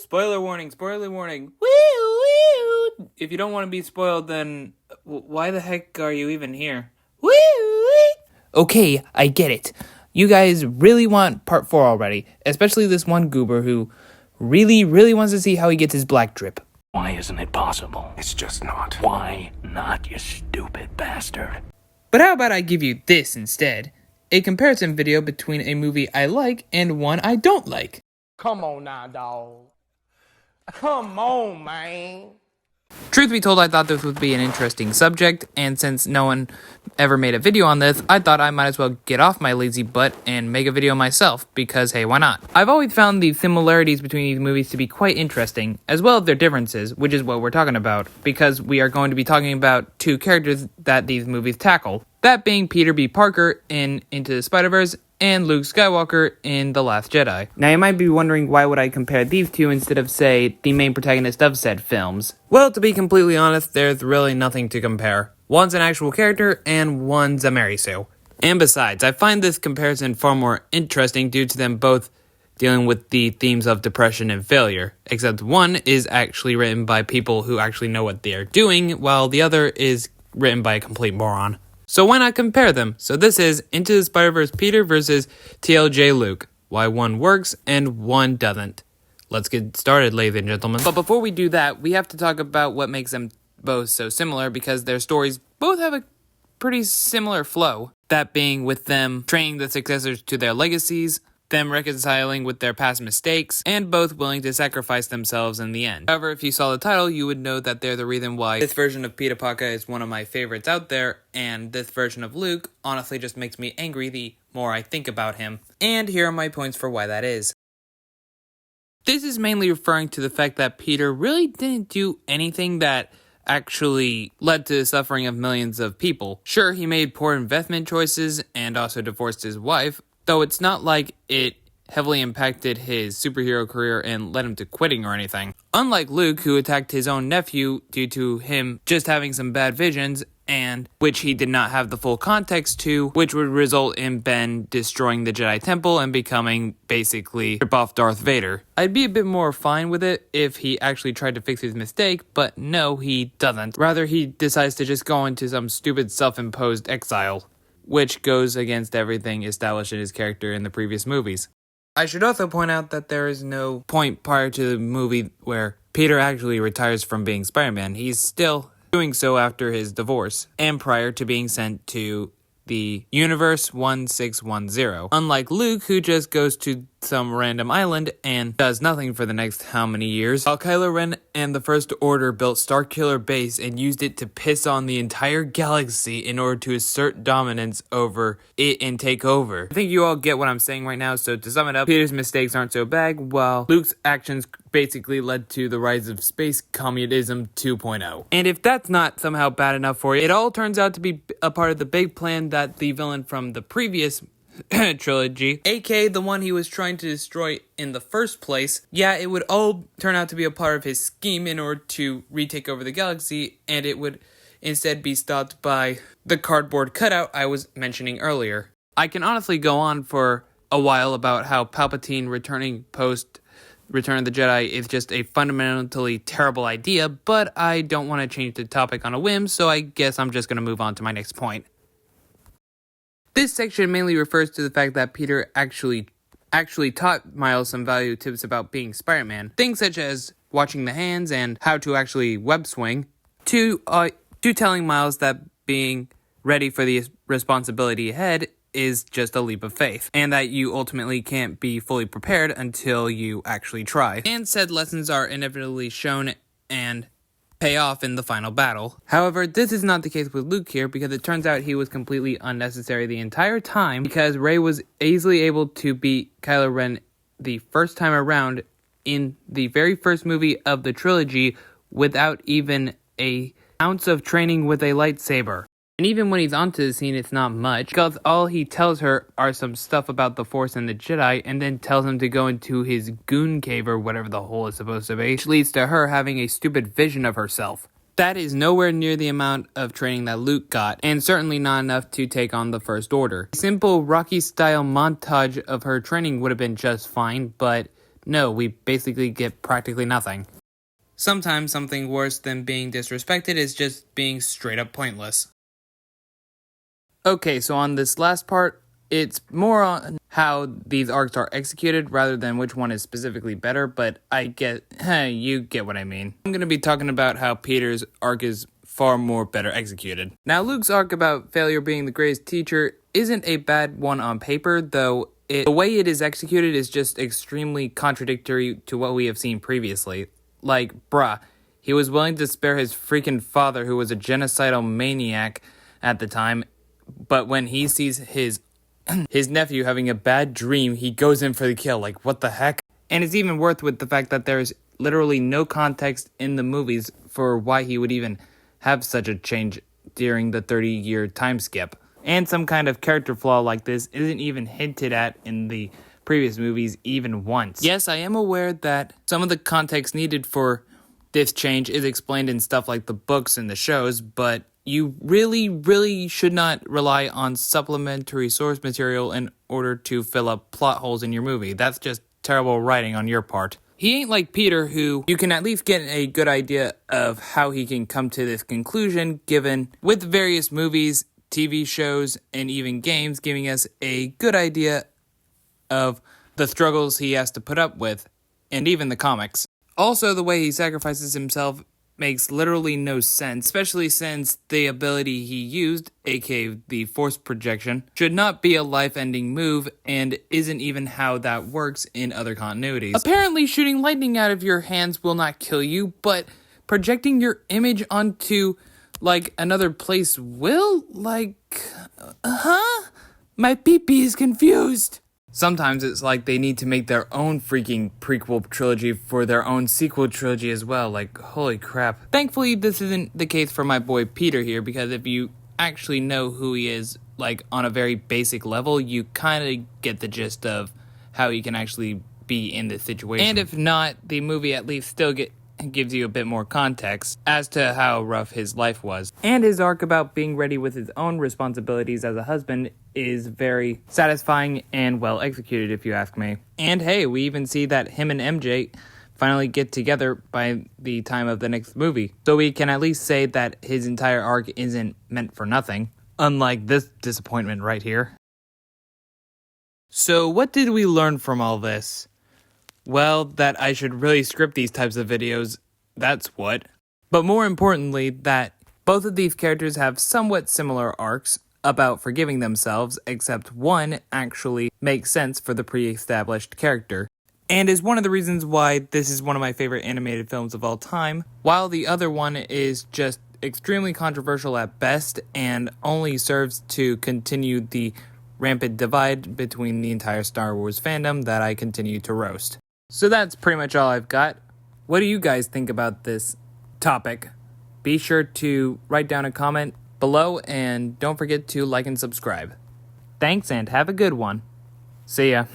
Spoiler warning, spoiler warning. Woo! If you don't want to be spoiled, then why the heck are you even here? Woo! Okay, I get it. You guys really want part 4 already, especially this one goober who really wants to see how he gets his black drip. Why isn't it possible? It's just not. Why not, you stupid bastard? But how about I give you this instead? A comparison video between a movie I like and one I don't like. Come on now, dawg. Come on, man. Truth be told, I thought this would be an interesting subject, and since no one ever made a video on this, I thought I might as well get off my lazy butt and make a video myself, because hey, why not? I've always found the similarities between these movies to be quite interesting, as well as their differences, which is what we're talking about, because we are going to be talking about two characters that these movies tackle. That being Peter B. Parker in Into the Spider-Verse and Luke Skywalker in The Last Jedi. Now you might be wondering why would I compare these two instead of, say, the main protagonist of said films. Well, to be completely honest, there's really nothing to compare. One's an actual character, and one's a Mary Sue. And besides, I find this comparison far more interesting due to them both dealing with the themes of depression and failure, except one is actually written by people who actually know what they are doing, while the other is written by a complete moron. So why not compare them? So this is Into the Spider-Verse Peter versus TLJ Luke. Why one works and one doesn't. Let's get started, ladies and gentlemen. But before we do that, we have to talk about what makes them both so similar, because their stories both have a pretty similar flow. That being with them training the successors to their legacies, them reconciling with their past mistakes, and both willing to sacrifice themselves in the end. However, if you saw the title, you would know that they're the reason why this version of Peter Parker is one of my favorites out there, and this version of Luke honestly just makes me angry the more I think about him. And here are my points for why that is. This is mainly referring to the fact that Peter really didn't do anything that actually led to the suffering of millions of people. Sure, he made poor investment choices and also divorced his wife, though it's not like it heavily impacted his superhero career and led him to quitting or anything. Unlike Luke, who attacked his own nephew due to him just having some bad visions, and which he did not have the full context to, which would result in Ben destroying the Jedi Temple and becoming basically rip-off Darth Vader. I'd be a bit more fine with it if he actually tried to fix his mistake, but no, he doesn't. Rather, he decides to just go into some stupid self-imposed exile, which goes against everything established in his character in the previous movies. I should also point out that there is no point prior to the movie where Peter actually retires from being Spider-Man. He's still doing so after his divorce, and prior to being sent to the Universe 1610. Unlike Luke, who just goes to some random island and does nothing for the next how many years, while Kylo Ren and the First Order built Starkiller Base and used it to piss on the entire galaxy in order to assert dominance over it and take over. I think you all get what I'm saying right now, so to sum it up, Peter's mistakes aren't so bad, while Luke's actions basically led to the rise of space communism 2.0. And if that's not somehow bad enough for you, it all turns out to be a part of the big plan that the villain from the previous trilogy, aka the one he was trying to destroy in the first place, it would all turn out to be a part of his scheme in order to retake over the galaxy, and it would instead be stopped by the cardboard cutout I was mentioning earlier. I can honestly go on for a while about how Palpatine returning post Return of the Jedi is just a fundamentally terrible idea, but I don't want to change the topic on a whim, so I guess I'm just going to move on to my next point. This section mainly refers to the fact that Peter actually taught Miles some valuable tips about being Spider-Man. Things such as watching the hands and how to actually web swing, to telling Miles that being ready for the responsibility ahead is just a leap of faith, and that you ultimately can't be fully prepared until you actually try. And said lessons are inevitably shown and pay off in the final battle. However, this is not the case with Luke here, because it turns out he was completely unnecessary the entire time, because Rey was easily able to beat Kylo Ren the first time around in the very first movie of the trilogy without even an ounce of training with a lightsaber. And even when he's onto the scene, it's not much, because all he tells her are some stuff about the Force and the Jedi, and then tells him to go into his goon cave or whatever the hole is supposed to be, which leads to her having a stupid vision of herself. That is nowhere near the amount of training that Luke got, and certainly not enough to take on the First Order. A simple Rocky-style montage of her training would have been just fine, but No, we basically get practically nothing. Sometimes something worse than being disrespected is just being straight up pointless. Okay, so on this last part, it's more on how these arcs are executed rather than which one is specifically better, but you get what I mean. I'm going to be talking about how Peter's arc is far more better executed. Now, Luke's arc about failure being the greatest teacher isn't a bad one on paper, though the way it is executed is just extremely contradictory to what we have seen previously. Like, bruh, he was willing to spare his freaking father, who was a genocidal maniac at the time, but when he sees his nephew having a bad dream, he goes in for the kill. Like, what the heck? And it's even worse with the fact that there's literally no context in the movies for why he would even have such a change during the 30-year time skip. And some kind of character flaw like this isn't even hinted at in the previous movies even once. Yes, I am aware that some of the context needed for this change is explained in stuff like the books and the shows, but you really should not rely on supplementary source material in order to fill up plot holes in your movie. That's just terrible writing on your part. He ain't like Peter, who you can at least get a good idea of how he can come to this conclusion, given with various movies, TV shows, and even games, giving us a good idea of the struggles he has to put up with, and even the comics. Also, the way he sacrifices himself makes literally no sense, especially since the ability he used, aka the force projection, should not be a life-ending move and isn't even how that works in other continuities. Apparently, shooting lightning out of your hands will not kill you, but projecting your image onto, like, another place will? My pee-pee is confused. Sometimes it's like they need to make their own freaking prequel trilogy for their own sequel trilogy as well. Like, holy crap. Thankfully, this isn't the case for my boy Peter here, because if you actually know who he is, like, on a very basic level, you kind of get the gist of how he can actually be in this situation. And if not, the movie at least still gives you a bit more context as to how rough his life was. And his arc about being ready with his own responsibilities as a husband is very satisfying and well executed, if you ask me. And hey, we even see that him and MJ finally get together by the time of the next movie. So we can at least say that his entire arc isn't meant for nothing, unlike this disappointment right here. So what did we learn from all this? Well, that I should really script these types of videos, that's what. But more importantly, that both of these characters have somewhat similar arcs about forgiving themselves, except one actually makes sense for the pre-established character, and is one of the reasons why this is one of my favorite animated films of all time, while the other one is just extremely controversial at best and only serves to continue the rampant divide between the entire Star Wars fandom that I continue to roast. So that's pretty much all I've got. What do you guys think about this topic? Be sure to write down a comment below and don't forget to like and subscribe. Thanks and have a good one. See ya.